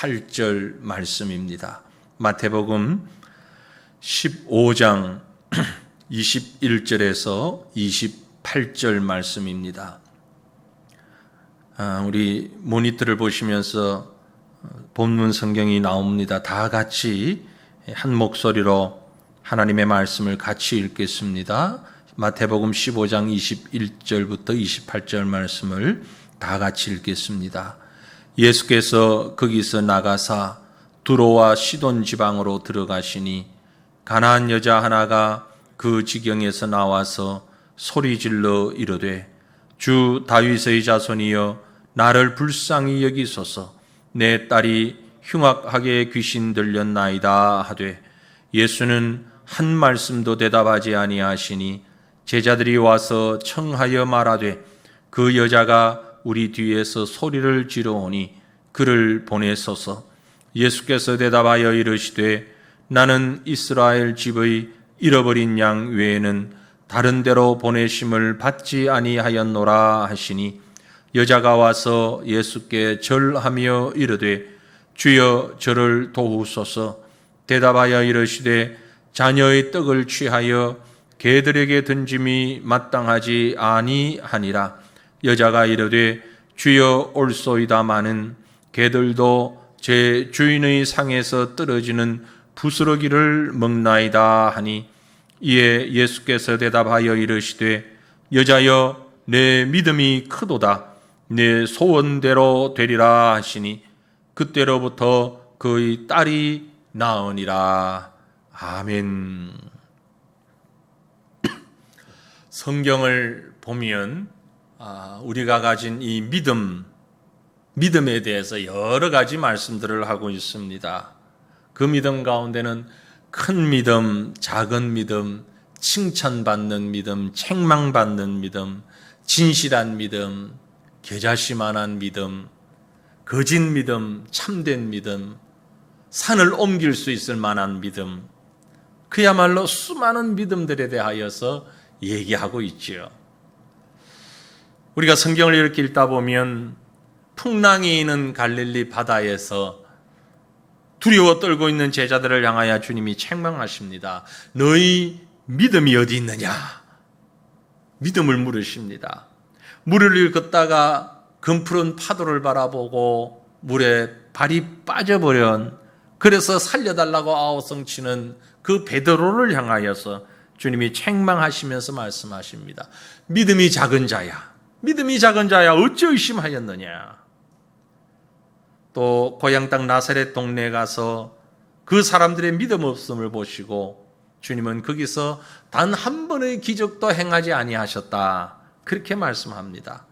28절 말씀입니다. 마태복음 15장 21절에서 28절 말씀입니다. 우리 모니터를 보시면서 본문 성경이 나옵니다. 다 같이 한 목소리로 하나님의 말씀을 같이 읽겠습니다. 마태복음 15장 21절부터 28절 말씀을 다 같이 읽겠습니다. 예수께서 거기서 나가사 두로와 시돈 지방으로 들어가시니 가나안 여자 하나가 그 지경에서 나와서 소리질러 이르되 주 다윗의 자손이여 나를 불쌍히 여기소서 내 딸이 흉악하게 귀신 들렸나이다 하되 예수는 한 말씀도 대답하지 아니하시니 제자들이 와서 청하여 말하되 그 여자가 우리 뒤에서 소리를 지르오니 그를 보내소서. 예수께서 대답하여 이르시되 나는 이스라엘 집의 잃어버린 양 외에는 다른 데로 보내심을 받지 아니하였노라 하시니 여자가 와서 예수께 절하며 이르되 주여 저를 도우소서. 대답하여 이르시되 자녀의 떡을 취하여 개들에게 던짐이 마땅하지 아니하니라. 여자가 이르되 주여 올소이다마는 개들도 제 주인의 상에서 떨어지는 부스러기를 먹나이다 하니 이에 예수께서 대답하여 이르시되 여자여 내 믿음이 크도다 내 소원대로 되리라 하시니 그때로부터 그의 딸이 나으니라. 아멘. 성경을 보면 우리가 가진 이 믿음에 대해서 여러 가지 말씀들을 하고 있습니다. 그 믿음 가운데는 큰 믿음, 작은 믿음, 칭찬받는 믿음, 책망받는 믿음, 진실한 믿음, 겨자씨만한 믿음, 거짓 믿음, 참된 믿음, 산을 옮길 수 있을 만한 믿음, 그야말로 수많은 믿음들에 대하여서 얘기하고 있지요. 우리가 성경을 이렇게 읽다 보면 풍랑이 있는 갈릴리 바다에서 두려워 떨고 있는 제자들을 향하여 주님이 책망하십니다. 너희 믿음이 어디 있느냐? 믿음을 물으십니다. 물을 걷다가 금푸른 파도를 바라보고 물에 발이 빠져버린, 그래서 살려달라고 아우성치는 그 베드로를 향하여서 주님이 책망하시면서 말씀하십니다. 믿음이 작은 자야, 믿음이 작은 자야, 어찌 의심하였느냐? 또 고향 땅 나사렛 동네에 가서 그 사람들의 믿음 없음을 보시고 주님은 거기서 단 한 번의 기적도 행하지 아니하셨다, 그렇게 말씀합니다.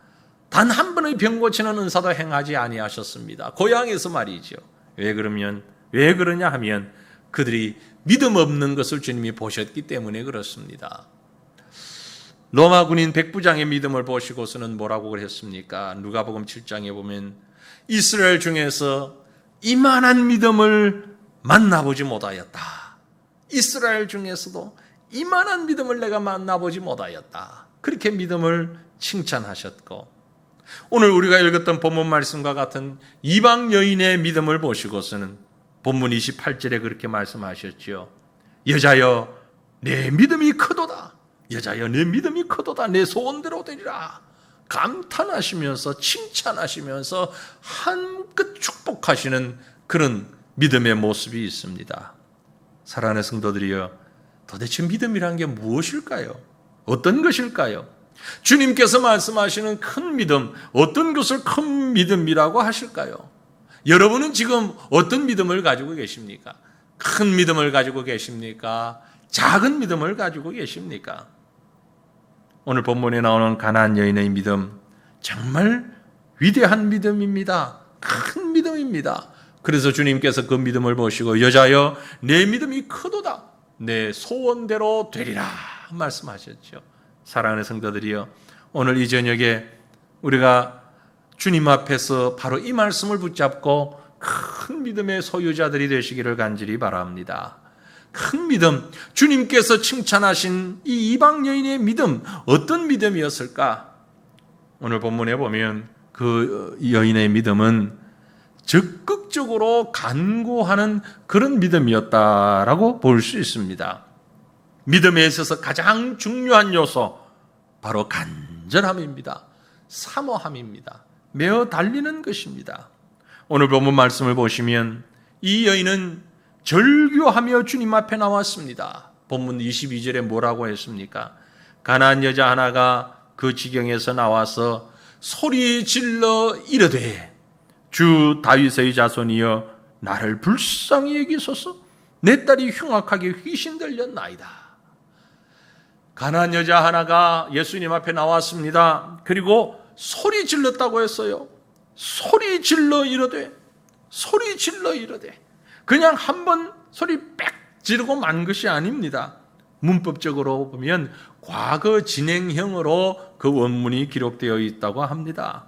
단 한 번의 병 고치는 은사도 행하지 아니하셨습니다. 고향에서 말이죠. 왜 그러냐 하면 그들이 믿음 없는 것을 주님이 보셨기 때문에 그렇습니다. 로마 군인 백부장의 믿음을 보시고서는 뭐라고 그랬습니까? 누가복음 7장에 보면 이스라엘 중에서 이만한 믿음을 만나보지 못하였다. 이스라엘 중에서도 이만한 믿음을 내가 만나보지 못하였다. 그렇게 믿음을 칭찬하셨고, 오늘 우리가 읽었던 본문 말씀과 같은 이방 여인의 믿음을 보시고서는 본문 28절에 그렇게 말씀하셨지요. 여자여 내 믿음이 크도다. 여자여 내 믿음이 크도다. 내 소원대로 되리라. 감탄하시면서 칭찬하시면서 한껏 축복하시는 그런 믿음의 모습이 있습니다. 사랑하는 성도들이여, 도대체 믿음이란 게 무엇일까요? 어떤 것일까요? 주님께서 말씀하시는 큰 믿음, 어떤 것을 큰 믿음이라고 하실까요? 여러분은 지금 어떤 믿음을 가지고 계십니까? 큰 믿음을 가지고 계십니까? 작은 믿음을 가지고 계십니까? 오늘 본문에 나오는 가나안 여인의 믿음, 정말 위대한 믿음입니다. 큰 믿음입니다. 그래서 주님께서 그 믿음을 보시고 여자여 내 믿음이 크도다. 내 소원대로 되리라 말씀하셨죠. 사랑하는 성도들이여, 오늘 이 저녁에 우리가 주님 앞에서 바로 이 말씀을 붙잡고 큰 믿음의 소유자들이 되시기를 간절히 바랍니다. 큰 믿음, 주님께서 칭찬하신 이 이방 여인의 믿음, 어떤 믿음이었을까? 오늘 본문에 보면 그 여인의 믿음은 적극적으로 간구하는 그런 믿음이었다라고 볼 수 있습니다. 믿음에 있어서 가장 중요한 요소, 바로 간절함입니다. 사모함입니다. 매어 달리는 것입니다. 오늘 본문 말씀을 보시면 이 여인은 절규하며 주님 앞에 나왔습니다. 본문 22절에 뭐라고 했습니까? 가나안 여자 하나가 그 지경에서 나와서 소리 질러 이르되 주 다윗의 자손이여 나를 불쌍히 여기소서 내 딸이 흉악하게 휘신들렸나이다. 가나안 여자 하나가 예수님 앞에 나왔습니다. 그리고 소리 질렀다고 했어요. 소리 질러 이르되 그냥 한번 소리 빽 지르고 만 것이 아닙니다. 문법적으로 보면 과거 진행형으로 그 원문이 기록되어 있다고 합니다.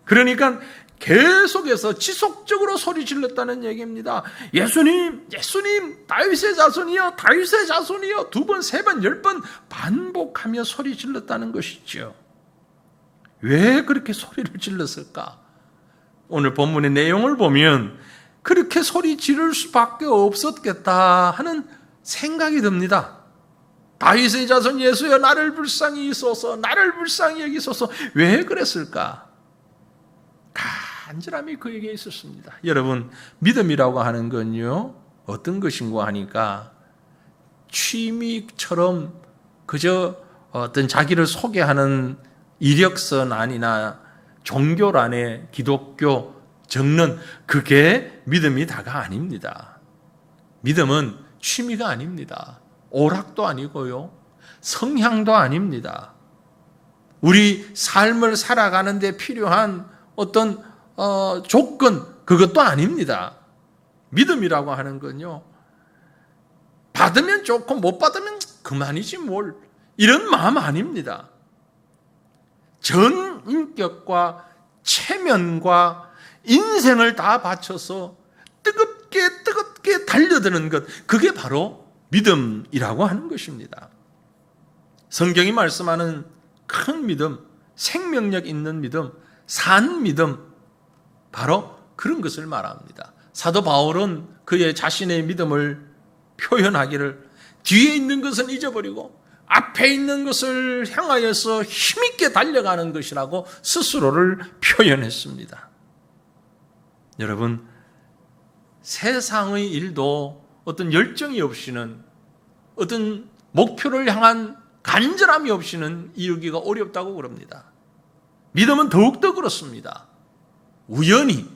그러니까 계속해서 지속적으로 소리 질렀다는 얘기입니다. 예수님, 다윗의 자손이여, 두 번, 세 번, 10번 반복하며 소리 질렀다는 것이죠. 왜 그렇게 소리를 질렀을까? 오늘 본문의 내용을 보면 그렇게 소리 지를 수밖에 없었겠다 하는 생각이 듭니다. 다윗의 자손 예수여 나를 불쌍히 여기소서. 왜 그랬을까? 간절함이 그에게 있었습니다. 여러분, 믿음이라고 하는 건요, 어떤 것인가 하니까 취미처럼 그저 어떤 자기를 소개하는 이력서 아니나 종교란에 기독교 적는 그게 믿음이 다가 아닙니다. 믿음은 취미가 아닙니다. 오락도 아니고요, 성향도 아닙니다. 우리 삶을 살아가는 데 필요한 어떤 조건, 그것도 아닙니다. 믿음이라고 하는 건요, 받으면 좋고 못 받으면 그만이지 뭘, 이런 마음 아닙니다. 전 인격과 체면과 인생을 다 바쳐서 뜨겁게 달려드는 것, 그게 바로 믿음이라고 하는 것입니다. 성경이 말씀하는 큰 믿음, 생명력 있는 믿음, 산 믿음, 바로 그런 것을 말합니다. 사도 바울은 그의 자신의 믿음을 표현하기를 뒤에 있는 것은 잊어버리고 앞에 있는 것을 향하여서 힘있게 달려가는 것이라고 스스로를 표현했습니다. 여러분, 세상의 일도 어떤 열정이 없이는, 어떤 목표를 향한 간절함이 없이는 이루기가 어렵다고 그럽니다. 믿음은 더욱더 그렇습니다. 우연히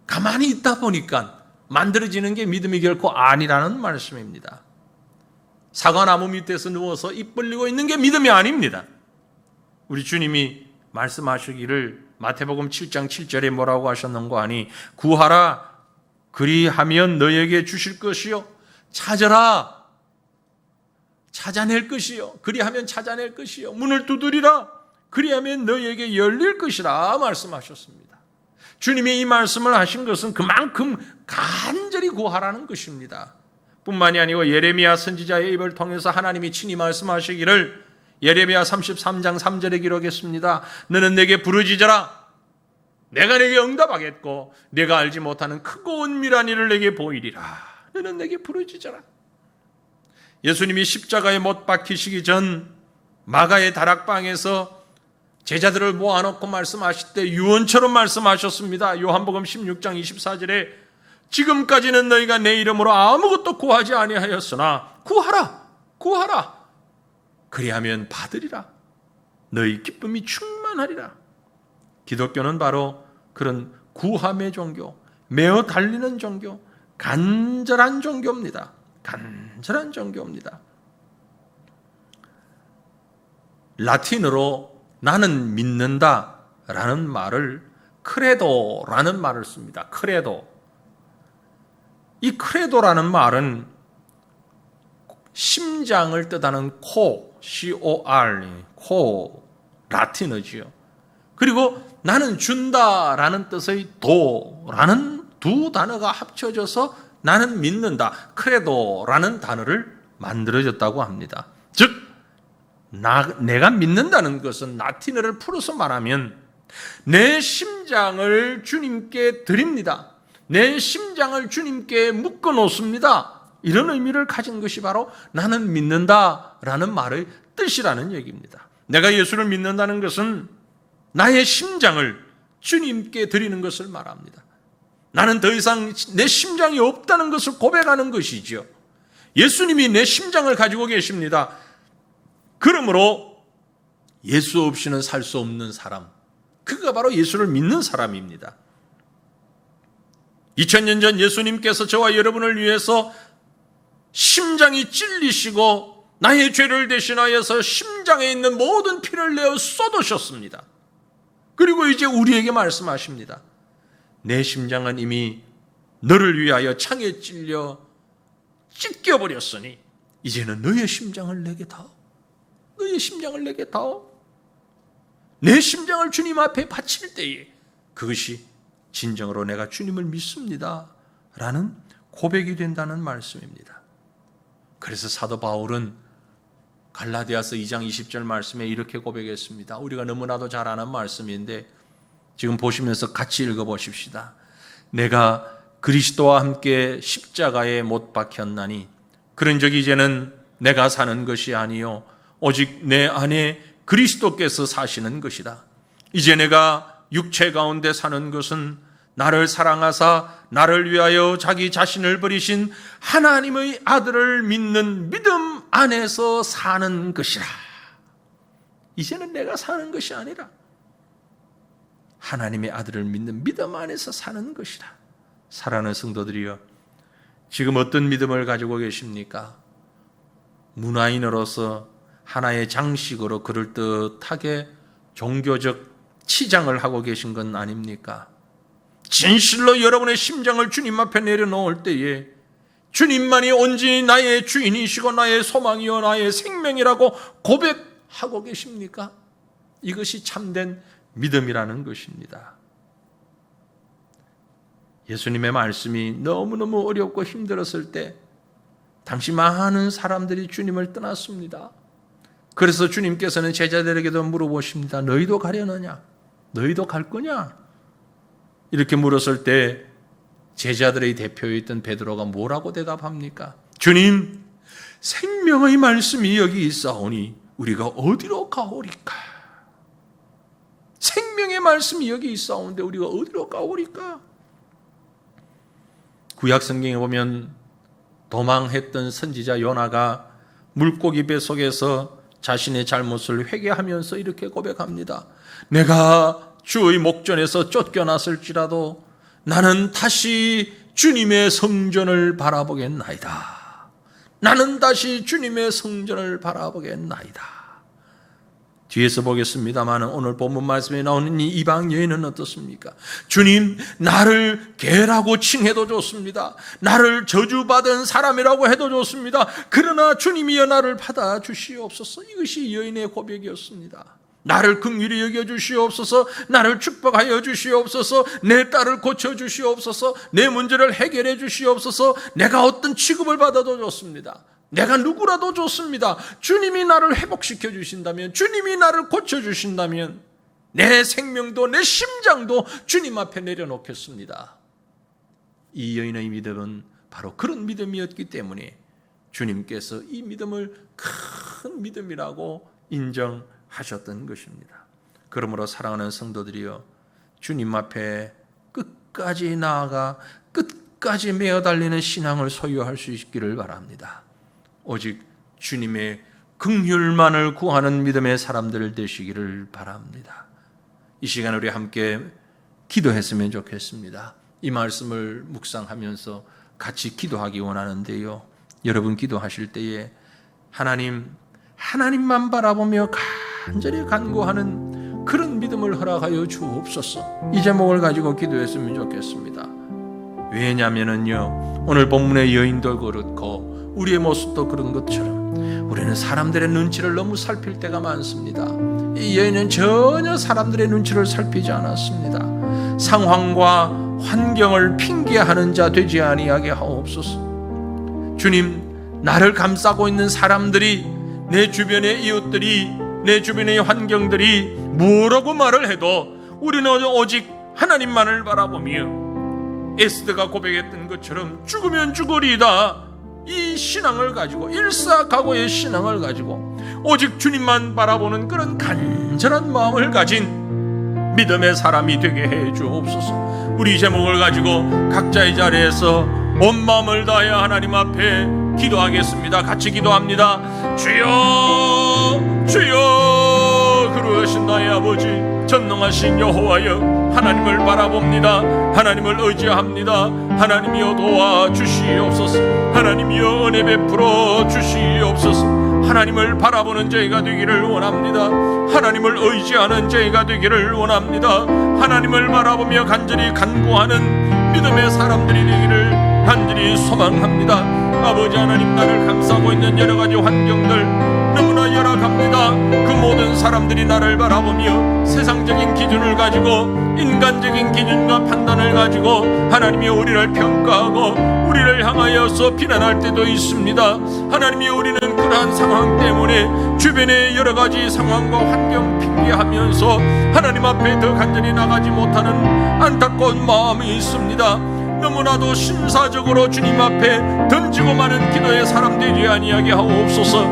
가만히 있다 보니까 만들어지는 게 믿음이 결코 아니라는 말씀입니다. 사과나무 밑에서 누워서 입 벌리고 있는 게 믿음이 아닙니다. 우리 주님이 말씀하시기를 마태복음 7장 7절에 뭐라고 하셨는가 하니, 구하라 그리하면 너에게 주실 것이요, 찾아라 찾아낼 것이요, 그리하면 찾아낼 것이요, 문을 두드리라 그리하면 너에게 열릴 것이라 말씀하셨습니다. 주님이 이 말씀을 하신 것은 그만큼 간절히 구하라는 것입니다. 뿐만이 아니고 예레미야 선지자의 입을 통해서 하나님이 친히 말씀하시기를, 예레미야 33장 3절에 기록했습니다. 너는 내게 부르짖어라 내가 내게 응답하겠고 내가 알지 못하는 크고 은밀한 일을 내게 보이리라. 너는 내게 부르짖어라. 예수님이 십자가에 못 박히시기 전 마가의 다락방에서 제자들을 모아놓고 말씀하실 때 유언처럼 말씀하셨습니다. 요한복음 16장 24절에 지금까지는 너희가 내 이름으로 아무것도 구하지 아니하였으나 구하라 그리하면 받으리라. 너희 기쁨이 충만하리라. 기독교는 바로 그런 구함의 종교, 매어 달리는 종교, 간절한 종교입니다. 간절한 종교입니다. 라틴어로 나는 믿는다라는 말을 크레도라는 말을 씁니다. 크레도. 이 크레도라는 말은 심장을 뜻하는 코, C-O-R, 코, 라틴어지요. 그리고 나는 준다라는 뜻의 도라는 두 단어가 합쳐져서 나는 믿는다, 크레도라는 단어를 만들어졌다고 합니다. 즉 내가 믿는다는 것은 라틴어를 풀어서 말하면 내 심장을 주님께 드립니다. 내 심장을 주님께 묶어 놓습니다. 이런 의미를 가진 것이 바로 나는 믿는다라는 말의 뜻이라는 얘기입니다. 내가 예수를 믿는다는 것은 나의 심장을 주님께 드리는 것을 말합니다. 나는 더 이상 내 심장이 없다는 것을 고백하는 것이지요. 예수님이 내 심장을 가지고 계십니다. 그러므로 예수 없이는 살 수 없는 사람, 그가 바로 예수를 믿는 사람입니다. 2000년 전 예수님께서 저와 여러분을 위해서 심장이 찔리시고 나의 죄를 대신하여서 심장에 있는 모든 피를 내어 쏟으셨습니다. 그리고 이제 우리에게 말씀하십니다. 내 심장은 이미 너를 위하여 창에 찔려 찢겨버렸으니 이제는 너의 심장을 내게 다오. 너의 심장을 내게 다오. 내 심장을 주님 앞에 바칠 때에 그것이 진정으로 내가 주님을 믿습니다 라는 고백이 된다는 말씀입니다. 그래서 사도 바울은 갈라디아서 2장 20절 말씀에 이렇게 고백했습니다. 우리가 너무나도 잘 아는 말씀인데 지금 보시면서 같이 읽어보십시다. 내가 그리스도와 함께 십자가에 못 박혔나니 그런즉 이제는 내가 사는 것이 아니요 오직 내 안에 그리스도께서 사시는 것이다. 이제 내가 육체 가운데 사는 것은 나를 사랑하사 나를 위하여 자기 자신을 버리신 하나님의 아들을 믿는 믿음 안에서 사는 것이라. 이제는 내가 사는 것이 아니라 하나님의 아들을 믿는 믿음 안에서 사는 것이라. 사랑하는 성도들이여, 지금 어떤 믿음을 가지고 계십니까? 문화인으로서 하나의 장식으로 그럴듯하게 종교적 치장을 하고 계신 건 아닙니까? 진실로 여러분의 심장을 주님 앞에 내려놓을 때에 주님만이 온전히 나의 주인이시고 나의 소망이요 나의 생명이라고 고백하고 계십니까? 이것이 참된 믿음이라는 것입니다. 예수님의 말씀이 너무너무 어렵고 힘들었을 때 당시 많은 사람들이 주님을 떠났습니다. 그래서 주님께서는 제자들에게도 물어보십니다. 너희도 가려느냐? 너희도 갈 거냐? 이렇게 물었을 때 제자들의 대표였던 베드로가 뭐라고 대답합니까? 주님, 생명의 말씀이 여기 있사오니 우리가 어디로 가오리까? 생명의 말씀이 여기 있사오는데 우리가 어디로 가오리까? 구약 성경에 보면 도망했던 선지자 요나가 물고기 뱃속에서 자신의 잘못을 회개하면서 이렇게 고백합니다. 내가 주의 목전에서 쫓겨났을지라도 나는 다시 주님의 성전을 바라보겠나이다. 나는 다시 주님의 성전을 바라보겠나이다. 뒤에서 보겠습니다만 오늘 본문 말씀에 나오는 이 이방 여인은 어떻습니까? 주님, 나를 개라고 칭해도 좋습니다. 나를 저주받은 사람이라고 해도 좋습니다. 그러나 주님이여 나를 받아주시옵소서. 이것이 여인의 고백이었습니다. 나를 긍휼히 여겨주시옵소서. 나를 축복하여 주시옵소서. 내 딸을 고쳐주시옵소서. 내 문제를 해결해 주시옵소서. 내가 어떤 취급을 받아도 좋습니다. 내가 누구라도 좋습니다. 주님이 나를 회복시켜 주신다면, 주님이 나를 고쳐주신다면 내 생명도 내 심장도 주님 앞에 내려놓겠습니다. 이 여인의 믿음은 바로 그런 믿음이었기 때문에 주님께서 이 믿음을 큰 믿음이라고 인정하셨던 것입니다. 그러므로 사랑하는 성도들이여, 주님 앞에 끝까지 나아가 끝까지 메어 달리는 신앙을 소유할 수 있기를 바랍니다. 오직 주님의 긍휼만을 구하는 믿음의 사람들 되시기를 바랍니다. 이 시간 우리 함께 기도했으면 좋겠습니다. 이 말씀을 묵상하면서 같이 기도하기 원하는데요. 여러분 기도하실 때에 하나님만 바라보며 간절히 간구하는 그런 믿음을 허락하여 주옵소서. 이 제목을 가지고 기도했으면 좋겠습니다. 왜냐하면요, 오늘 본문의 여인도 그렇고 우리의 모습도 그런 것처럼 우리는 사람들의 눈치를 너무 살필 때가 많습니다. 이 여인은 전혀 사람들의 눈치를 살피지 않았습니다. 상황과 환경을 핑계하는 자 되지 아니하게 하옵소서. 주님, 나를 감싸고 있는 사람들이, 내 주변의 이웃들이, 내 주변의 환경들이 뭐라고 말을 해도 우리는 오직 하나님만을 바라보며 에스더가 고백했던 것처럼 죽으면 죽으리이다, 이 신앙을 가지고, 일사각오의 신앙을 가지고 오직 주님만 바라보는 그런 간절한 마음을 가진 믿음의 사람이 되게 해 주옵소서. 우리 제목을 가지고 각자의 자리에서 온 마음을 다하여 하나님 앞에 기도하겠습니다. 같이 기도합니다. 주여, 주여, 그러하신 나의 아버지, 전능하신 여호와여, 하나님을 바라봅니다. 하나님을 의지합니다. 하나님이여 도와주시옵소서. 하나님이여 은혜 베풀어 주시옵소서. 하나님을 바라보는 저희가 되기를 원합니다. 하나님을 의지하는 저희가 되기를 원합니다. 하나님을 바라보며 간절히 간구하는 믿음의 사람들이 되기를 간절히 소망합니다. 아버지 하나님, 나를 감싸고 있는 여러 가지 환경들 너무나 열악합니다. 그 모든 사람들이 나를 바라보며 세상적인 기준을 가지고, 인간적인 기준과 판단을 가지고 하나님이 우리를 평가하고 우리를 향하여서 비난할 때도 있습니다. 하나님이 우리는 그러한 상황 때문에 주변의 여러 가지 상황과 환경 핑계하면서 하나님 앞에 더 간절히 나가지 못하는 안타까운 마음이 있습니다. 너무나도 신사적으로 주님 앞에 던지고 마는 기도의 사람 되지 아니하게 하옵소서.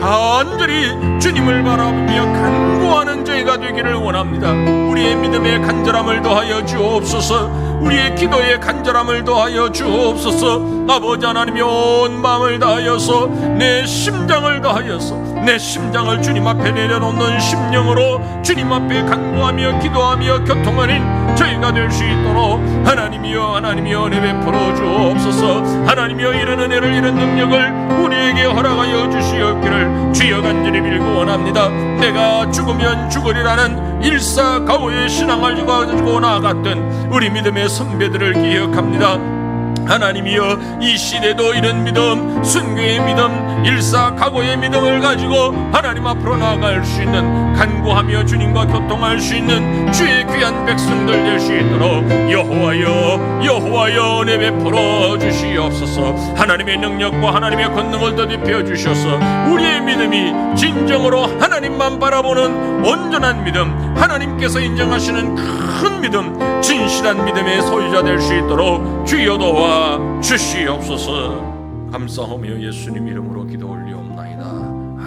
간절히 주님을 바라보며 간구하는 저희가 되기를 원합니다. 우리의 믿음의 간절함을 더하여 주옵소서. 우리의 기도의 간절함을 더하여 주옵소서. 아버지 하나님이 온 마음을 다하여서 내 심장을 다하여서 내 심장을 주님 앞에 내려놓는 심령으로 주님 앞에 간구하며 기도하며 교통하는 저희가 될 수 있도록 하나님이여 은혜 베풀어 주옵소서. 하나님이여 이런 은혜를, 이런 능력을 우리에게 허락하여 주시옵기를 주여 간절히 빌고 원합니다. 내가 죽으면 죽으리라는 일사각오의 신앙을 가지고 나아갔던 우리 믿음의 선배들을 기억합니다. 하나님이여, 이 시대도 이런 믿음, 순교의 믿음, 일사각오의 믿음을 가지고 하나님 앞으로 나아갈 수 있는, 간구하며 주님과 교통할 수 있는 주의 귀한 백성들 될 수 있도록 여호와여 은혜 베풀어 주시옵소서. 하나님의 능력과 하나님의 권능을 더입혀 주셔서 우리의 믿음이 진정으로 하나님만 바라보는 온전한 믿음, 하나님께서 인정하시는 큰 믿음, 진실한 믿음의 소유자 될 수 있도록 주여 도와 주시옵소서. 감사하며 예수님 이름으로 기도 올리옵나이다.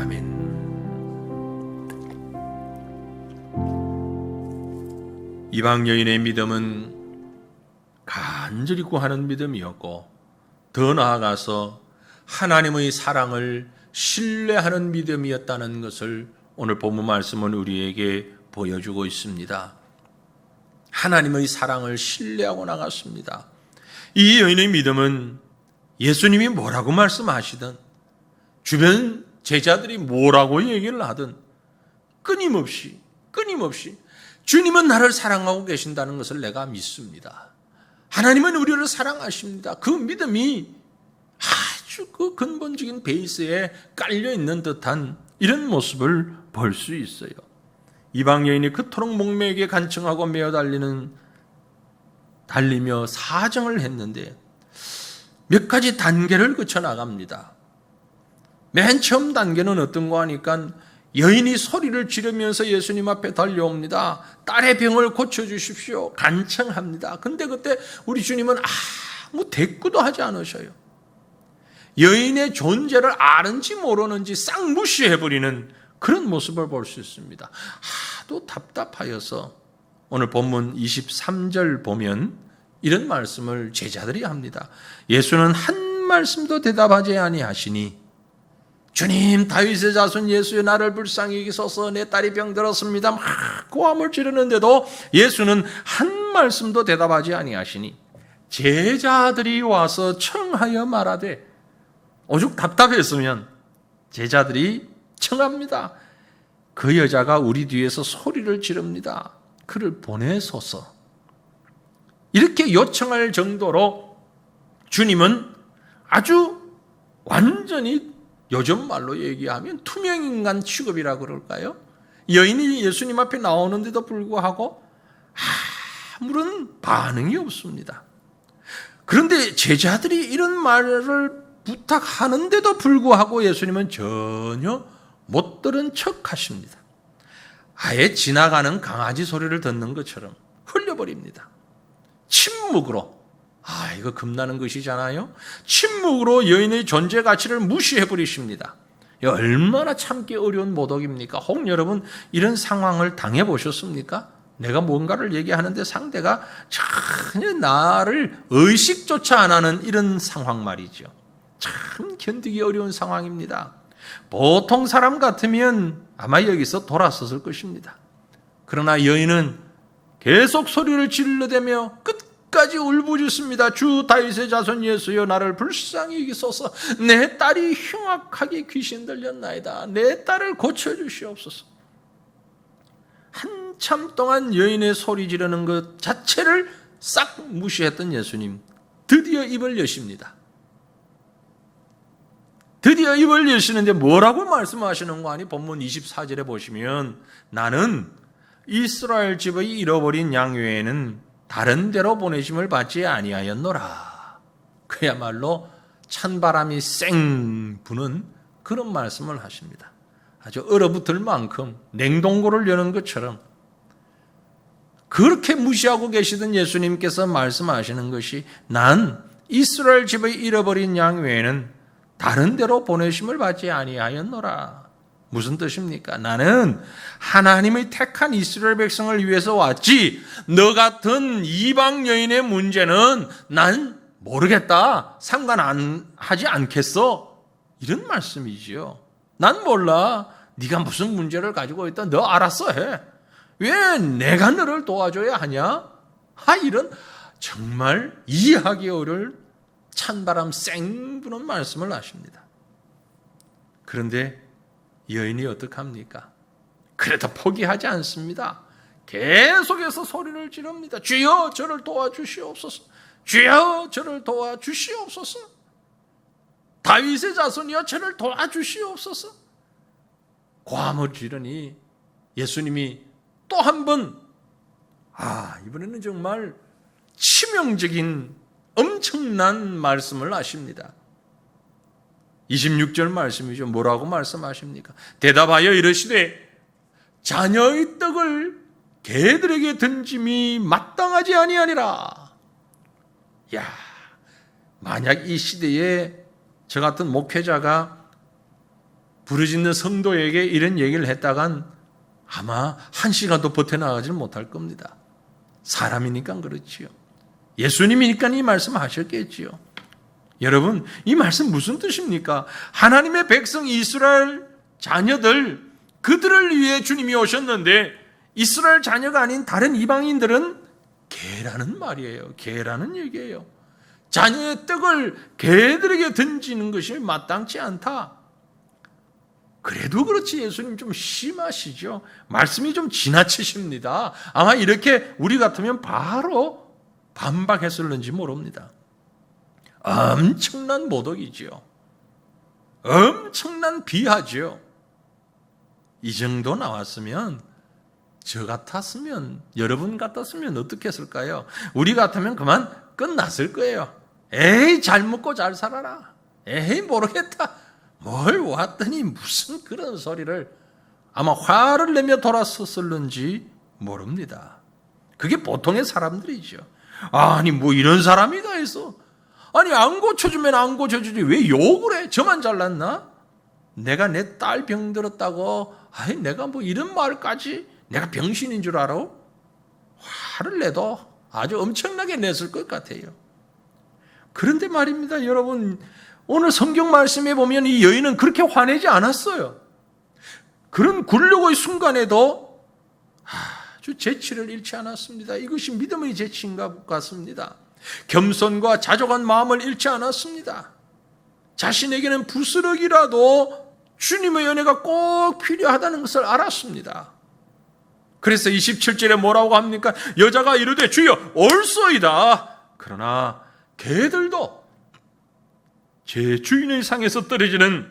아멘. 이방 여인의 믿음은 간절히 구하는 믿음이었고, 더 나아가서 하나님의 사랑을 신뢰하는 믿음이었다는 것을 오늘 본문 말씀은 우리에게 보여주고 있습니다. 하나님의 사랑을 신뢰하고 나갔습니다. 이 여인의 믿음은 예수님이 뭐라고 말씀하시든, 주변 제자들이 뭐라고 얘기를 하든 끊임없이 주님은 나를 사랑하고 계신다는 것을 내가 믿습니다. 하나님은 우리를 사랑하십니다. 그 믿음이 아주 그 근본적인 베이스에 깔려있는 듯한 이런 모습을 볼 수 있어요. 이방 여인이 그토록 목매에게 간청하고 메어 달리며 사정을 했는데 몇 가지 단계를 거쳐 나갑니다. 맨 처음 단계는 어떤가 하니까 여인이 소리를 지르면서 예수님 앞에 달려옵니다. 딸의 병을 고쳐주십시오. 간청합니다. 근데 그때 우리 주님은 아무 대꾸도 하지 않으셔요. 여인의 존재를 아는지 모르는지 싹 무시해버리는 그런 모습을 볼 수 있습니다. 하도 답답하여서 오늘 본문 23절 보면 이런 말씀을 제자들이 합니다. 예수는 한 말씀도 대답하지 아니하시니, 주님, 다윗의 자손 예수여, 나를 불쌍히 여기소서, 내 딸이 병들었습니다. 막 고함을 지르는데도 예수는 한 말씀도 대답하지 아니하시니, 제자들이 와서 청하여 말하되, 오죽 답답했으면 제자들이 청합니다. 그 여자가 우리 뒤에서 소리를 지릅니다. 그를 보내소서. 이렇게 요청할 정도로 주님은 아주 완전히 요즘 말로 얘기하면 투명인간 취급이라 그럴까요? 여인이 예수님 앞에 나오는데도 불구하고 아무런 반응이 없습니다. 그런데 제자들이 이런 말을 부탁하는데도 불구하고 예수님은 전혀 못 들은 척 하십니다. 아예 지나가는 강아지 소리를 듣는 것처럼 흘려버립니다. 침묵으로. 이거 겁나는 것이잖아요. 침묵으로 여인의 존재 가치를 무시해버리십니다. 얼마나 참기 어려운 모독입니까? 혹 여러분 이런 상황을 당해보셨습니까? 내가 뭔가를 얘기하는데 상대가 전혀 나를 의식조차 안 하는 이런 상황 말이죠. 참 견디기 어려운 상황입니다. 보통 사람 같으면 아마 여기서 돌아섰을 것입니다. 그러나 여인은 계속 소리를 질러대며 끝까지 울부짖습니다. 주 다윗의 자손 예수여, 나를 불쌍히 여기소서. 내 딸이 흉악하게 귀신 들렸나이다. 내 딸을 고쳐주시옵소서. 한참 동안 여인의 소리 지르는 것 자체를 싹 무시했던 예수님, 드디어 입을 여십니다. 드디어 입을 여시는데 뭐라고 말씀하시는 거 아니? 본문 24절에 보시면 나는 이스라엘 집의 잃어버린 양 외에는 다른 데로 보내심을 받지 아니하였노라. 그야말로 찬바람이 쌩 부는 그런 말씀을 하십니다. 아주 얼어붙을 만큼 냉동고를 여는 것처럼 그렇게 무시하고 계시던 예수님께서 말씀하시는 것이 난 이스라엘 집의 잃어버린 양 외에는 다른 데로 보내심을 받지 아니하였노라. 무슨 뜻입니까? 나는 하나님의 택한 이스라엘 백성을 위해서 왔지 너 같은 이방 여인의 문제는 난 모르겠다. 상관 안 하지 않겠어. 이런 말씀이지요. 난 몰라. 네가 무슨 문제를 가지고 있다. 너 알아서 해. 왜 내가 너를 도와줘야 하냐? 이런 정말 이해하기 어려울 찬바람 쌩 부는 말씀을 하십니다. 그런데 여인이 어떡합니까? 그래도 포기하지 않습니다. 계속해서 소리를 지릅니다. 주여 저를 도와주시옵소서. 주여 저를 도와주시옵소서. 다윗의 자손이여 저를 도와주시옵소서. 고함을 지르니 예수님이 또 한 번 이번에는 정말 치명적인 엄청난 말씀을 하십니다. 26절 말씀이죠. 뭐라고 말씀하십니까? 대답하여 이르시되 자녀의 떡을 개들에게 던짐이 마땅하지 아니하니라. 만약 이 시대에 저 같은 목회자가 부르짖는 성도에게 이런 얘기를 했다간 아마 한 시간도 버텨나가지 못할 겁니다. 사람이니까 그렇지요. 예수님이니까 이 말씀 하셨겠지요. 여러분, 이 말씀 무슨 뜻입니까? 하나님의 백성 이스라엘 자녀들, 그들을 위해 주님이 오셨는데 이스라엘 자녀가 아닌 다른 이방인들은 개라는 말이에요. 개라는 얘기예요. 자녀의 떡을 개들에게 던지는 것이 마땅치 않다. 그래도 그렇지 예수님 좀 심하시죠. 말씀이 좀 지나치십니다. 아마 이렇게 우리 같으면 바로 반박했을는지 모릅니다. 엄청난 모독이지요. 엄청난 비하지요. 이 정도 나왔으면 저 같았으면 여러분 같았으면 어떻게 했을까요? 우리 같으면 그만 끝났을 거예요. 에이 잘 먹고 잘 살아라. 에이 모르겠다. 뭘 왔더니 무슨 그런 소리를 아마 화를 내며 돌아섰을는지 모릅니다. 그게 보통의 사람들이죠. 아니 뭐 이런 사람이 다 있어. 아니 안 고쳐주면 안 고쳐주지 왜 욕을 해? 저만 잘났나? 내가 내 딸 병들었다고 내가 뭐 이런 말까지 내가 병신인 줄 알아? 화를 내도 아주 엄청나게 냈을 것 같아요. 그런데 말입니다 여러분, 오늘 성경 말씀에 보면 이 여인은 그렇게 화내지 않았어요. 그런 굴욕의 순간에도 아주 재치를 잃지 않았습니다. 이것이 믿음의 재치인가 같습니다. 겸손과 자족한 마음을 잃지 않았습니다. 자신에게는 부스럭이라도 주님의 은혜가 꼭 필요하다는 것을 알았습니다. 그래서 27절에 뭐라고 합니까? 여자가 이르되 주여 올소이다. 그러나 개들도 제 주인의 상에서 떨어지는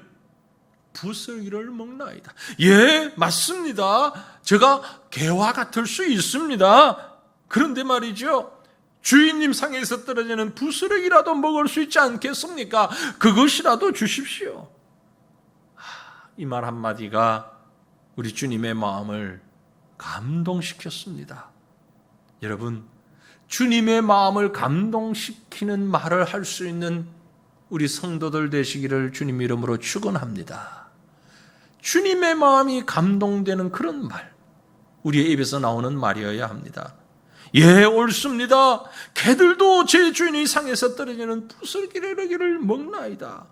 부스러기를 먹나이다. 예, 맞습니다. 제가 개와 같을 수 있습니다. 그런데 말이죠, 주인님 상에서 떨어지는 부스러기라도 먹을 수 있지 않겠습니까? 그것이라도 주십시오. 이 말 한마디가 우리 주님의 마음을 감동시켰습니다. 여러분, 주님의 마음을 감동시키는 말을 할 수 있는 우리 성도들 되시기를 주님 이름으로 축원합니다. 주님의 마음이 감동되는 그런 말, 우리의 입에서 나오는 말이어야 합니다. 예, 옳습니다. 개들도 제 주인의 상에서 떨어지는 부스러기를 먹나이다.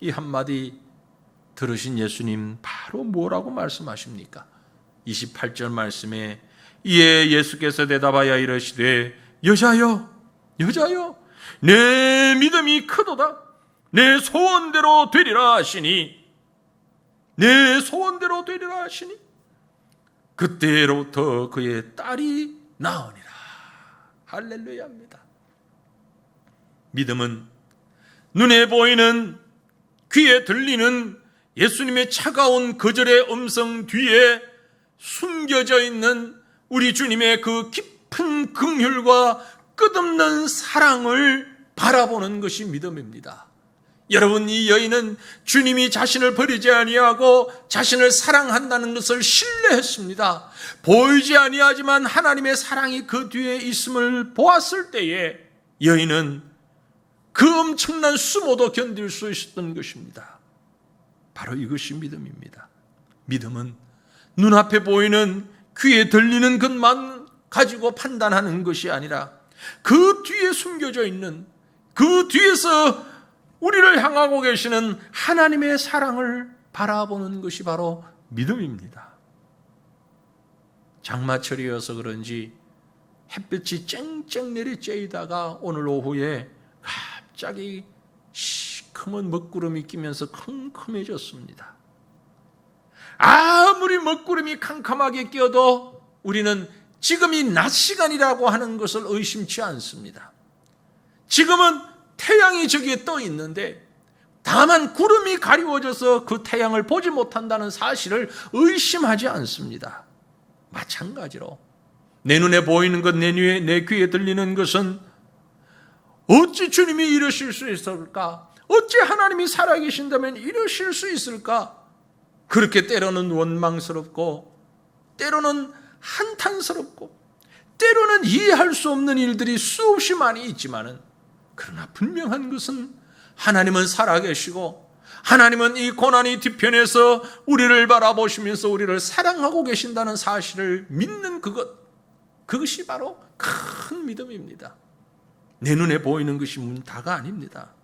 이 한마디 들으신 예수님 바로 뭐라고 말씀하십니까? 28절 말씀에 이에 예수께서 대답하여 이르시되 여자여 내 믿음이 크도다. 내 소원대로 되리라 하시니 그때로부터 그의 딸이 나으니라. 할렐루야입니다. 믿음은 눈에 보이는, 귀에 들리는 예수님의 차가운 거절의 음성 뒤에 숨겨져 있는 우리 주님의 그 깊은 긍휼과 끝없는 사랑을 바라보는 것이 믿음입니다. 여러분, 이 여인은 주님이 자신을 버리지 아니하고 자신을 사랑한다는 것을 신뢰했습니다. 보이지 아니하지만 하나님의 사랑이 그 뒤에 있음을 보았을 때에 여인은 그 엄청난 수모도 견딜 수 있었던 것입니다. 바로 이것이 믿음입니다. 믿음은 눈앞에 보이는, 귀에 들리는 것만 가지고 판단하는 것이 아니라 그 뒤에 숨겨져 있는, 그 뒤에서 우리를 향하고 계시는 하나님의 사랑을 바라보는 것이 바로 믿음입니다. 장마철이어서 그런지 햇볕이 쨍쨍 내리쬐이다가 오늘 오후에 갑자기 시커먼 먹구름이 끼면서 컴컴해졌습니다. 아무리 먹구름이 캄캄하게 끼어도 우리는 지금이 낮 시간이라고 하는 것을 의심치 않습니다. 지금은 태양이 저기에 떠 있는데 다만 구름이 가리워져서 그 태양을 보지 못한다는 사실을 의심하지 않습니다. 마찬가지로 내 눈에 보이는 것, 내 귀에 들리는 것은 어찌 주님이 이러실 수 있을까? 어찌 하나님이 살아계신다면 이러실 수 있을까? 그렇게 때로는 원망스럽고 때로는 한탄스럽고 때로는 이해할 수 없는 일들이 수없이 많이 있지만은, 그러나 분명한 것은 하나님은 살아계시고 하나님은 이 고난의 뒤편에서 우리를 바라보시면서 우리를 사랑하고 계신다는 사실을 믿는 그것이 바로 큰 믿음입니다. 내 눈에 보이는 것이 다가 아닙니다.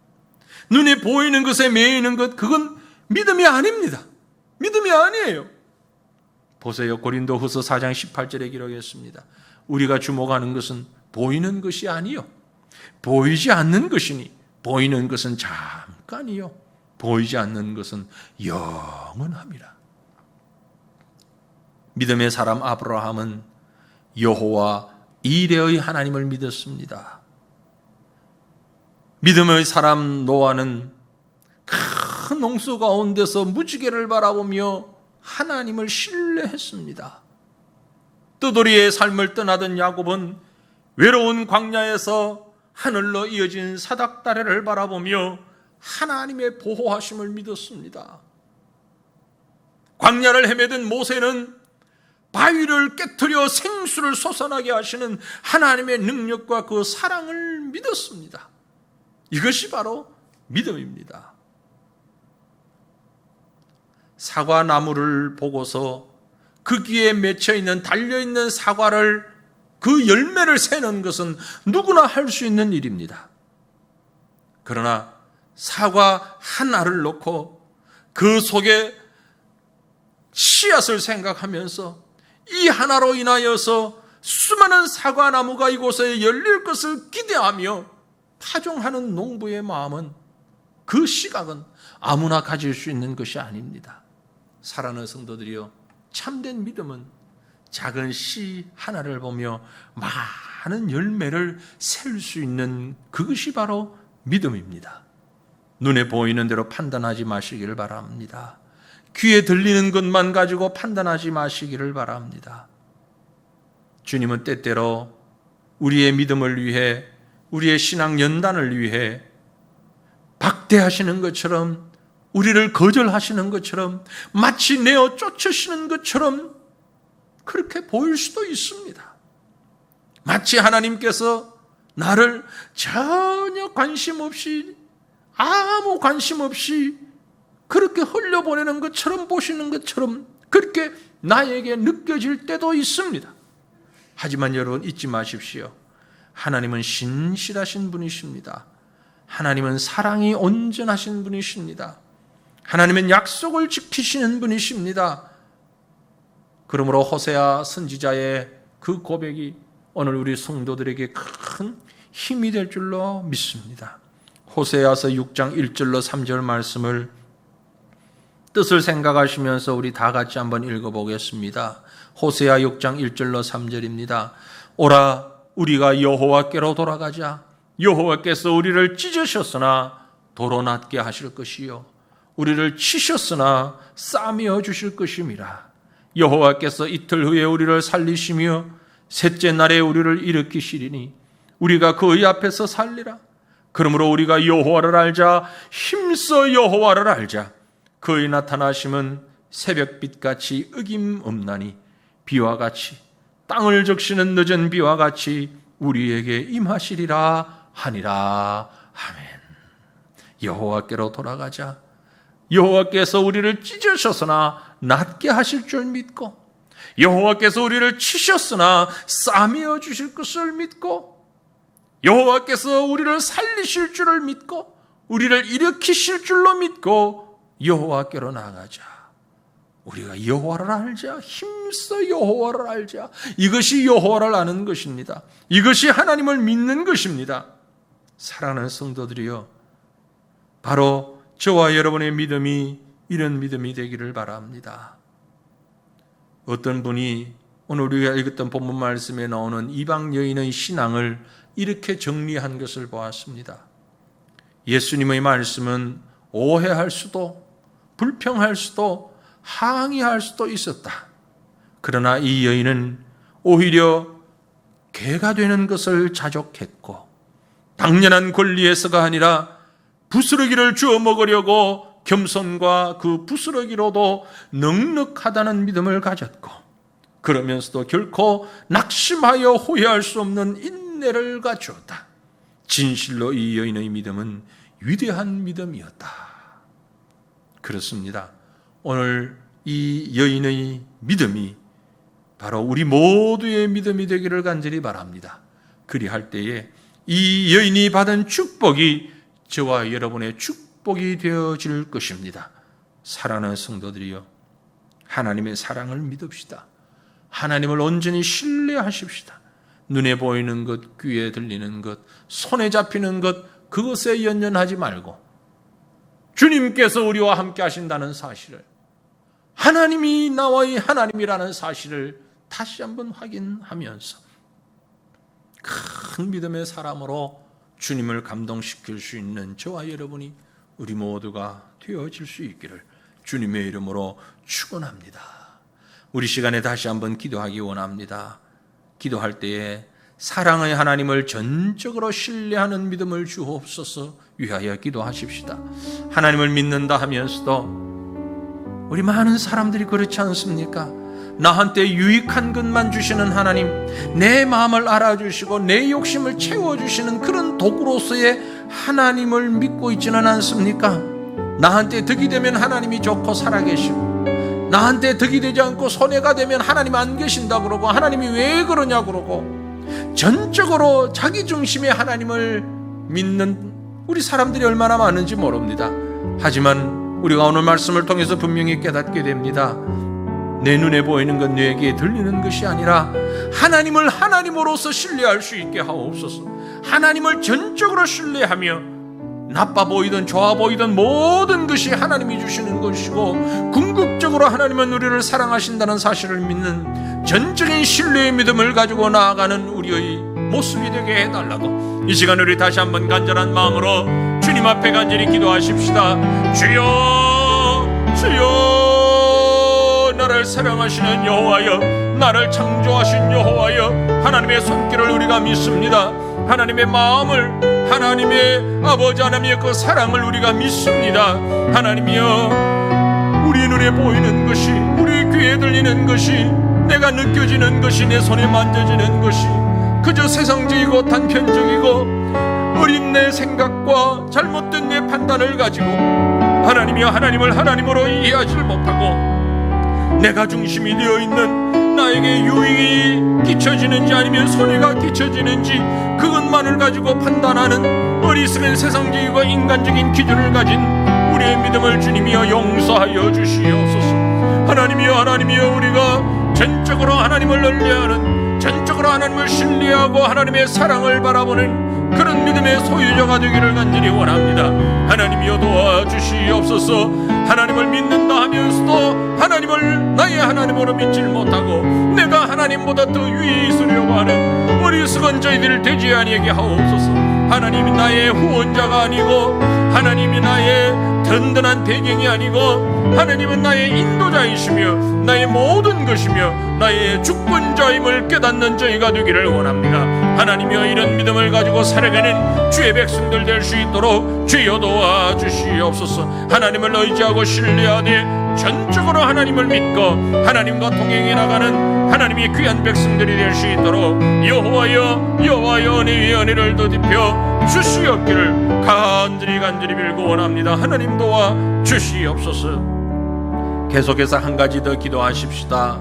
눈에 보이는 것에 매이는 것, 그건 믿음이 아닙니다. 믿음이 아니에요. 보세요. 고린도후서 4장 18절에 기록했습니다. 우리가 주목하는 것은 보이는 것이 아니요 보이지 않는 것이니 보이는 것은 잠깐이요 보이지 않는 것은 영원함이라. 믿음의 사람 아브라함은 여호와 이레의 하나님을 믿었습니다. 믿음의 사람 노아는 큰 홍수 가운데서 무지개를 바라보며 하나님을 신뢰했습니다. 뜨돌이의 삶을 떠나던 야곱은 외로운 광야에서 하늘로 이어진 사닥다리를 바라보며 하나님의 보호하심을 믿었습니다. 광야를 헤매던 모세는 바위를 깨트려 생수를 솟아나게 하시는 하나님의 능력과 그 사랑을 믿었습니다. 이것이 바로 믿음입니다. 사과나무를 보고서 거기에 맺혀있는, 달려있는 사과를, 그 열매를 세는 것은 누구나 할 수 있는 일입니다. 그러나 사과 하나를 놓고 그 속에 씨앗을 생각하면서 이 하나로 인하여서 수많은 사과나무가 이곳에 열릴 것을 기대하며 파종하는 농부의 마음은, 그 시각은 아무나 가질 수 있는 것이 아닙니다. 사랑하는 성도들이여, 참된 믿음은 작은 씨 하나를 보며 많은 열매를 셀 수 있는 그것이 바로 믿음입니다. 눈에 보이는 대로 판단하지 마시기를 바랍니다. 귀에 들리는 것만 가지고 판단하지 마시기를 바랍니다. 주님은 때때로 우리의 믿음을 위해, 우리의 신앙 연단을 위해 박대하시는 것처럼, 우리를 거절하시는 것처럼, 마치 내어 쫓으시는 것처럼 그렇게 보일 수도 있습니다. 마치 하나님께서 나를 전혀 관심 없이, 아무 관심 없이 그렇게 흘려보내는 것처럼, 보시는 것처럼 그렇게 나에게 느껴질 때도 있습니다. 하지만 여러분 잊지 마십시오. 하나님은 신실하신 분이십니다. 하나님은 사랑이 온전하신 분이십니다. 하나님은 약속을 지키시는 분이십니다. 그러므로 호세아 선지자의 그 고백이 오늘 우리 성도들에게 큰 힘이 될 줄로 믿습니다. 호세아서 6장 1절로 3절 말씀을 뜻을 생각하시면서 우리 다 같이 한번 읽어보겠습니다. 호세아 6장 1절로 3절입니다. 오라, 우리가 여호와께로 돌아가자. 여호와께서 우리를 찢으셨으나 도로 낫게 하실 것이요, 우리를 치셨으나 싸매어 주실 것임이라. 여호와께서 이틀 후에 우리를 살리시며 셋째 날에 우리를 일으키시리니 우리가 그의 앞에서 살리라. 그러므로 우리가 여호와를 알자. 힘써 여호와를 알자. 그의 나타나심은 새벽빛같이 어김없나니 비와 같이, 땅을 적시는 늦은 비와 같이 우리에게 임하시리라 하니라. 아멘. 여호와께로 돌아가자. 여호와께서 우리를 찢으셨으나 낫게 하실 줄 믿고, 여호와께서 우리를 치셨으나 싸매어 주실 것을 믿고, 여호와께서 우리를 살리실 줄을 믿고, 우리를 일으키실 줄로 믿고 여호와께로 나가자. 우리가 여호와를 알자. 힘써 여호와를 알자. 이것이 여호와를 아는 것입니다. 이것이 하나님을 믿는 것입니다. 사랑하는 성도들이여, 바로 저와 여러분의 믿음이 이런 믿음이 되기를 바랍니다. 어떤 분이 오늘 우리가 읽었던 본문 말씀에 나오는 이방 여인의 신앙을 이렇게 정리한 것을 보았습니다. 예수님의 말씀은 오해할 수도, 불평할 수도, 항의할 수도 있었다. 그러나 이 여인은 오히려 개가 되는 것을 자족했고, 당연한 권리에서가 아니라 부스러기를 주워 먹으려고 겸손과 그 부스러기로도 넉넉하다는 믿음을 가졌고, 그러면서도 결코 낙심하여 후회할 수 없는 인내를 갖추었다. 진실로 이 여인의 믿음은 위대한 믿음이었다. 그렇습니다. 오늘 이 여인의 믿음이 바로 우리 모두의 믿음이 되기를 간절히 바랍니다. 그리할 때에 이 여인이 받은 축복이 저와 여러분의 축복이 되어질 것입니다. 사랑하는 성도들이여, 하나님의 사랑을 믿읍시다. 하나님을 온전히 신뢰하십시다. 눈에 보이는 것, 귀에 들리는 것, 손에 잡히는 것, 그것에 연연하지 말고 주님께서 우리와 함께 하신다는 사실을, 하나님이 나와의 하나님이라는 사실을 다시 한번 확인하면서 큰 믿음의 사람으로 주님을 감동시킬 수 있는 저와 여러분이, 우리 모두가 되어질 수 있기를 주님의 이름으로 축원합니다. 우리 시간에 다시 한번 기도하기 원합니다. 기도할 때에 사랑의 하나님을 전적으로 신뢰하는 믿음을 주옵소서 위하여 기도하십시다. 하나님을 믿는다 하면서도 우리 많은 사람들이 그렇지 않습니까? 나한테 유익한 것만 주시는 하나님, 내 마음을 알아주시고 내 욕심을 채워주시는 그런 도구로서의 하나님을 믿고 있지는 않습니까? 나한테 덕이 되면 하나님이 좋고 살아계시고, 나한테 덕이 되지 않고 손해가 되면 하나님 안 계신다 그러고, 하나님이 왜 그러냐 그러고, 전적으로 자기 중심의 하나님을 믿는 우리 사람들이 얼마나 많은지 모릅니다. 하지만 우리가 오늘 말씀을 통해서 분명히 깨닫게 됩니다. 내 눈에 보이는 것, 내 귀에 들리는 것이 아니라 하나님을 하나님으로서 신뢰할 수 있게 하옵소서. 하나님을 전적으로 신뢰하며 나빠 보이든 좋아 보이든 모든 것이 하나님이 주시는 것이고, 궁극적으로 하나님은 우리를 사랑하신다는 사실을 믿는 전적인 신뢰의 믿음을 가지고 나아가는 우리의 모습이 되게 해달라고, 이 시간 우리 다시 한번 간절한 마음으로 주님 앞에 간절히 기도하십시다. 주여, 주여, 나를 사랑하시는 여호와여, 나를 창조하신 여호와여, 하나님의 손길을 우리가 믿습니다. 하나님의 마음을, 하나님의 아버지 하나님의 그 사랑을 우리가 믿습니다. 하나님이여, 우리 눈에 보이는 것이, 우리 귀에 들리는 것이, 내가 느껴지는 것이, 내 손에 만져지는 것이 그저 세상적이고 단편적이고 어린 내 생각과 잘못된 내 판단을 가지고 하나님이여 하나님을 하나님으로 이해하지 못하고 내가 중심이 되어 있는 나에게 유익이 끼쳐지는지 아니면 손해가 끼쳐지는지 그것만을 가지고 판단하는 어리석은 세상적이고 인간적인 기준을 가진 우리의 믿음을 주님이여 용서하여 주시옵소서. 하나님이여 하나님이여 우리가 전적으로 하나님을 의뢰하는, 전적으로 하나님을 신뢰하고 하나님의 사랑을 바라보는 그런 믿음의 소유자가 되기를 간절히 원합니다. 하나님이여 도와주시옵소서. 하나님을 믿는다 하면서도 하나님을 나의 하나님으로 믿질 못하고 내가 하나님보다 더 위에 있으려고 하는 어리석은 저희들 되지 아니하게 하옵소서. 하나님이 나의 후원자가 아니고 하나님이 나의 든든한 배경이 아니고 하나님은 나의 인도자이시며 나의 모든 것이며 나의 주권자임을 깨닫는 저희가 되기를 원합니다. 하나님이여 이런 믿음을 가지고 살아가는 주의 백성들 될 수 있도록 주여 도와주시옵소서. 하나님을 의지하고 신뢰하되 전적으로 하나님을 믿고 하나님과 동행해 나가는 하나님의 귀한 백성들이 될 수 있도록 여호와여 여호와여 은혜 위에 은혜를 더입혀 주시옵기를 간절히 빌고 원합니다. 하나님 도와주시옵소서. 계속해서 한 가지 더 기도하십시다.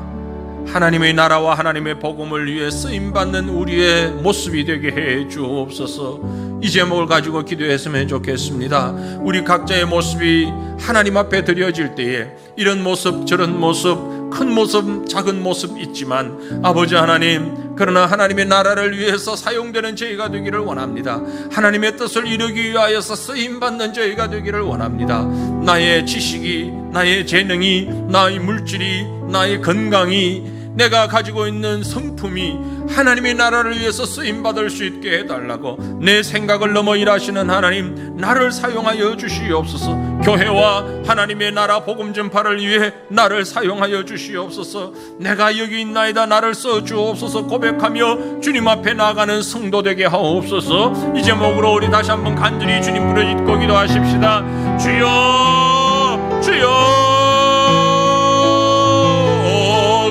하나님의 나라와 하나님의 복음을 위해 쓰임받는 우리의 모습이 되게 해 주옵소서. 이 제목을 가지고 기도했으면 좋겠습니다. 우리 각자의 모습이 하나님 앞에 드려질 때에 이런 모습 저런 모습, 큰 모습 작은 모습 있지만 아버지 하나님, 그러나 하나님의 나라를 위해서 사용되는 저희가 되기를 원합니다. 하나님의 뜻을 이루기 위하여서 쓰임받는 저희가 되기를 원합니다. 나의 지식이, 나의 재능이, 나의 물질이, 나의 건강이, 내가 가지고 있는 성품이 하나님의 나라를 위해서 쓰임받을 수 있게 해달라고 내 생각을 넘어 일하시는 하나님, 나를 사용하여 주시옵소서. 교회와 하나님의 나라 복음 전파를 위해 나를 사용하여 주시옵소서. 내가 여기 있나이다, 나를 써주옵소서 고백하며 주님 앞에 나아가는 성도 되게 하옵소서. 이 제목으로 우리 다시 한번 간절히 주님 부르짖고 기도하십시다. 주여 주여.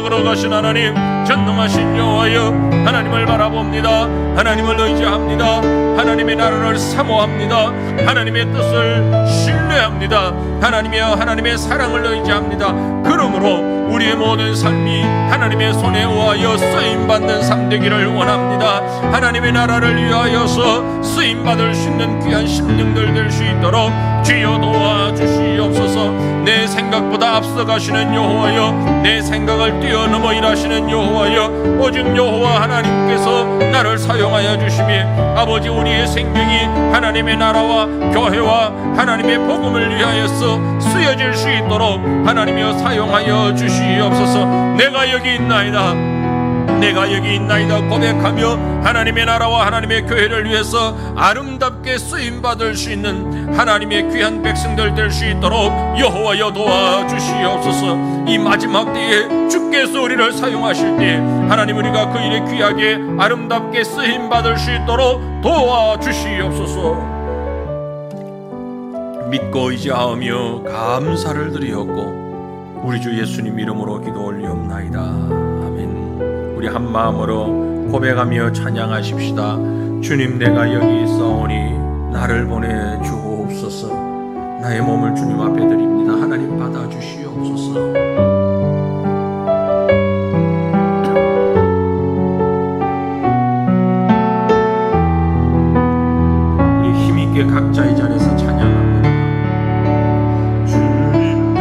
걸어가신 하나님, 전능하신 여호와여 하나님을 바라봅니다. 하나님을 의지합니다. 하나님의 나라를 사모합니다. 하나님의 뜻을 신뢰합니다. 하나님이여 하나님의 사랑을 의지합니다. 그러므로 우리의 모든 삶이 하나님의 손에 의하여 쓰임받는 삶 되기를 원합니다. 하나님의 나라를 위하여서 쓰임받을 수 있는 귀한 심령들 될 수 있도록 주여 도와주시옵소서. 내 생각보다 앞서가시는 여호와여, 내 생각을 뛰어넘어 일하시는 여호와여, 오직 여호와 하나님께서 나를 사용하여 주시며 아버지 우리의 생명이 하나님의 나라와 교회와 하나님의 복음을 위하여서 쓰여질 수 있도록 하나님이여 사용하여 주시옵소서. 내가 여기 있나이다, 내가 여기 있나이다 고백하며 하나님의 나라와 하나님의 교회를 위해서 아름답게 쓰임받을 수 있는 하나님의 귀한 백성들 될 수 있도록 여호와여 도와주시옵소서. 이 마지막 때에 주께서 우리를 사용하실 때 하나님 우리가 그 일에 귀하게 아름답게 쓰임받을 수 있도록 도와주시옵소서. 믿고 의지하며 감사를 드리옵고 우리 주 예수님 이름으로 기도 올리옵나이다. 아멘. 우리 한 마음으로 고백하며 찬양하십시다. 주님, 내가 여기 있사오니 나를 보내주옵소서. 나의 몸을 주님 앞에 드립니다. 하나님 받아주시옵소서. 우리 힘있게 각자의 자리에서 찬양합니다. 주님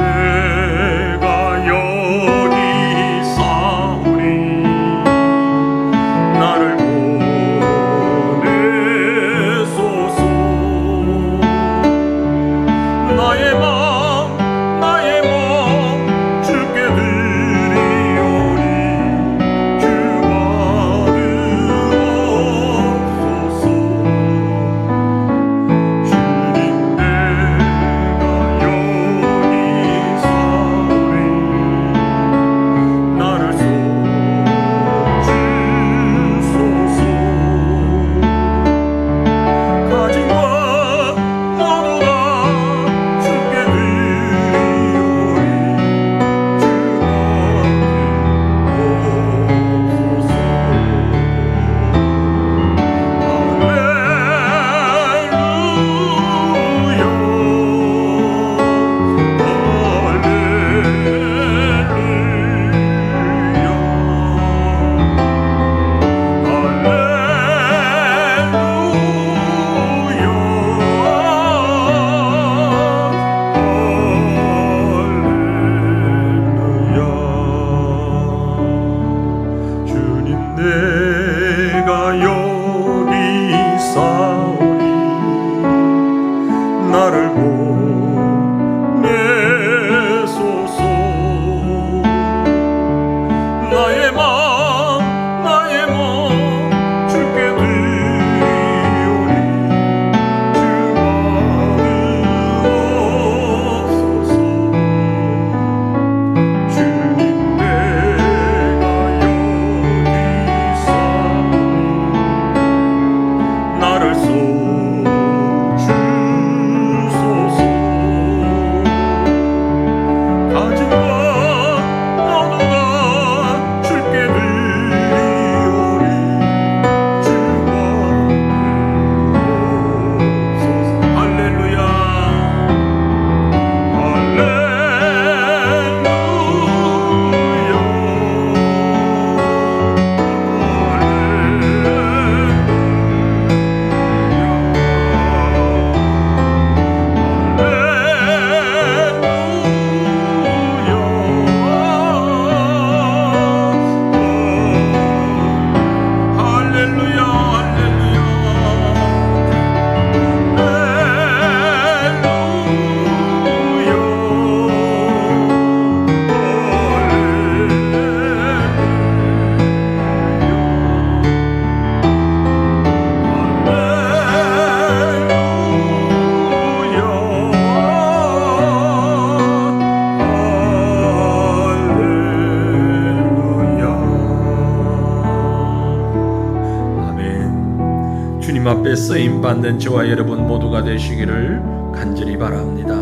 일에 쓰임받는 저와 여러분 모두가 되시기를 간절히 바랍니다.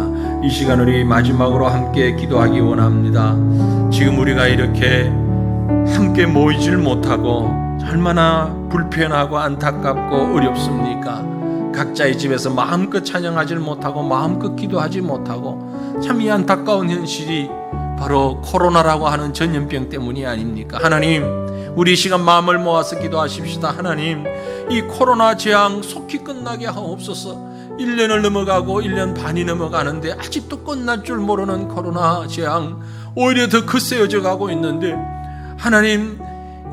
이 시간 우리 마지막으로 함께 기도하기 원합니다. 지금 우리가 이렇게 함께 모이질 못하고 얼마나 불편하고 안타깝고 어렵습니까? 각자의 집에서 마음껏 찬양하지 못하고 마음껏 기도하지 못하고 참 이 안타까운 현실이 바로 코로나라고 하는 전염병 때문이 아닙니까? 하나님, 우리 이 시간 마음을 모아서 기도하십시다. 하나님, 이 코로나 재앙 속히 끝나게 하옵소서. 1년을 넘어가고 1년 반이 넘어가는데 아직도 끝날 줄 모르는 코로나 재앙 오히려 더 거세어져 가고 있는데, 하나님,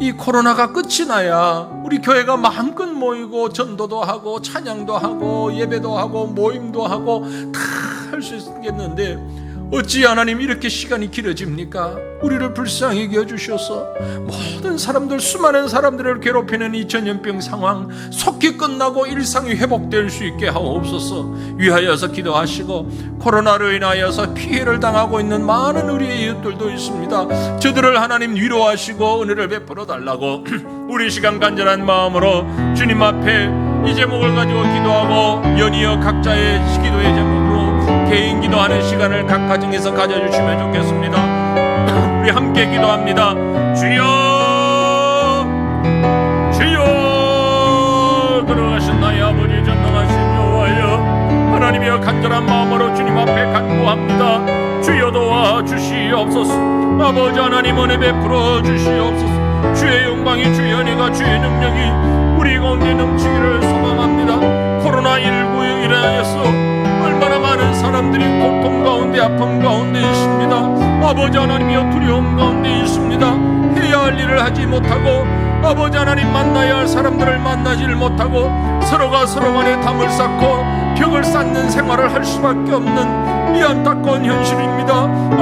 이 코로나가 끝이 나야 우리 교회가 마음껏 모이고 전도도 하고 찬양도 하고 예배도 하고 모임도 하고 다 할 수 있겠는데 어찌 하나님 이렇게 시간이 길어집니까? 우리를 불쌍히 여겨주셔서 모든 사람들, 수많은 사람들을 괴롭히는 이 전염병 상황 속히 끝나고 일상이 회복될 수 있게 하옵소서. 위하여서 기도하시고, 코로나로 인하여서 피해를 당하고 있는 많은 우리의 이웃들도 있습니다. 저들을 하나님 위로하시고 은혜를 베풀어 달라고 우리 시간 간절한 마음으로 주님 앞에 이 제목을 가지고 기도하고 연이어 각자의 기도의 제목으로 개인 기도하는 시간을 각 가정에서 가져주시면 좋겠습니다. 우리 함께 기도합니다. 주여, 주여, 걸어가신 나의 아버지 전능하신 여호와여, 하나님이여 간절한 마음으로 주님 앞에 간구합니다. 주여 도와주시옵소서. 아버지 하나님 은혜 베풀어 주시옵소서. 주의 영광이, 주의 은혜가, 주의 능력이 우리 가운데 넘치기를 소망합니다. 코로나19에 인하여서 얼마나 많은 사람들이 고통 가운데, 아픔 가운데 있습니다. 아버지 하나님이여 두려움 가운데 있습니다. 해야 할 일을 하지 못하고, 아버지 하나님 만나야 할 사람들을 만나질 못하고, 서로가 서로 간에 담을 쌓고 벽을 쌓는 생활을 할 수밖에 없는 이 안타까운 현실입니다.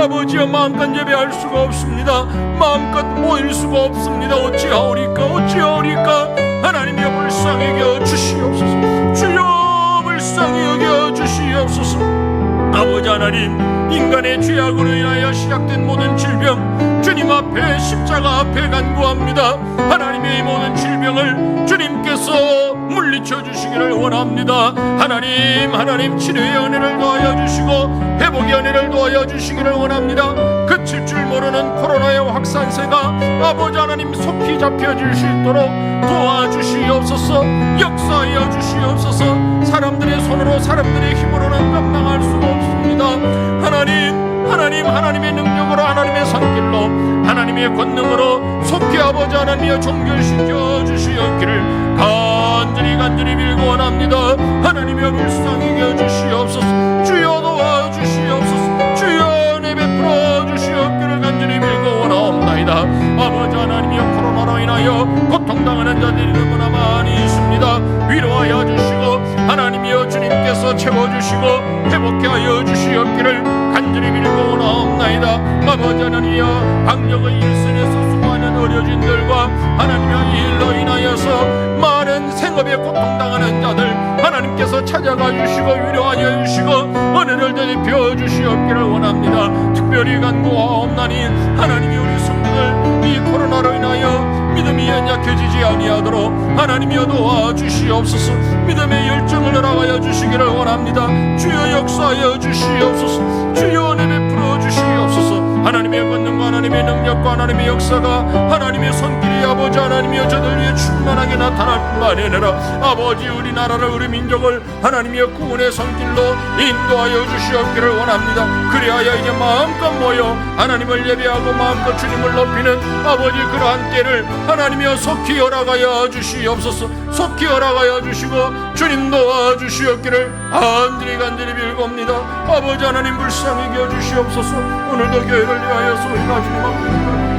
아버지여, 마음껏 예배할 수가 없습니다. 마음껏 모일 수가 없습니다. 어찌하오리까, 어찌하오리까. 하나님이여 불쌍히 여겨 주시옵소서. 주여 불쌍히 여겨 주시옵소서. 아버지 하나님, 인간의 죄악으로 인하여 시작된 모든 질병 주님 앞에, 십자가 앞에 간구합니다. 하나님의 이 모든 질병을 주님께서 물리쳐 주시기를 원합니다. 하나님 치료의 은혜를 도하여 주시고 회복의 은혜를 도하여 주시기를 원합니다. 그칠 줄 모르는 코로나의 확산세가 아버지 하나님 속히 잡혀질 수 있도록 도와주시옵소서. 역사하여 주시옵소서. 사람들의 손으로, 사람들의 힘으로는 감당할 수가 없습니다. 하나님의 능력으로, 하나님의 손길로, 하나님의 권능으로 속히 아버지 하나님이여 종결시켜 주시옵기를 간절히 빌고 원합니다. 하나님이여 불쌍히 여겨 주시옵소서. 주여 도와주시옵소서. 주여 은혜 베풀어 주시옵기를 간절히 빌고 원하옵나이다. 아버지 하나님이여 코로나로 인하여 고통당하는 자들이 너무나 많이 있습니다. 위로하여 주시고, 하나님이여 주님께서 채워주시고 회복케 하여 주시옵기를 간절히 빌고 원하옵나이다. 아버지 하나님이여 방역의 일선에서 수고하는 어려진들과 하나님이여 이 일로 인하여서 많은 생업에 고통당하는 자들 하나님께서 찾아가 주시고 위로하여 주시고 은혜를 되짚여 주시옵기를 원합니다. 특별히 간구하옵나니 하나님이 우리 성도들 이 코로나로 인하여 믿음이 연약해지지 아니하도록 하나님이여 도와주시옵소서. 믿음의 열정을 허락하여 주시기를 원합니다. 주여 역사하여 주시옵소서. 주여 은혜 베풀어 주시옵소서. 하나님의 권능과 하나님의 능력과 하나님의 역사가, 하나님의 손길이 아버지 하나님이여 저들 위해 충만하게 나타날 뿐만이 아니라 아버지 우리나라를, 우리 민족을 하나님의 구원의 손길로 인도하여 주시옵기를 원합니다. 그리하여 이제 마음껏 모여 하나님을 예배하고 마음껏 주님을 높이는 아버지 그러한 때를 하나님이여 속히 허락하여 주시옵소서. 속히 허락하여 주시고 주님 도와주시옵기를 간절히 빌고옵니다. 아버지 하나님 불쌍히 여겨 주시옵소서. 오늘도 교회를 위하여서 우리가 주님 앞에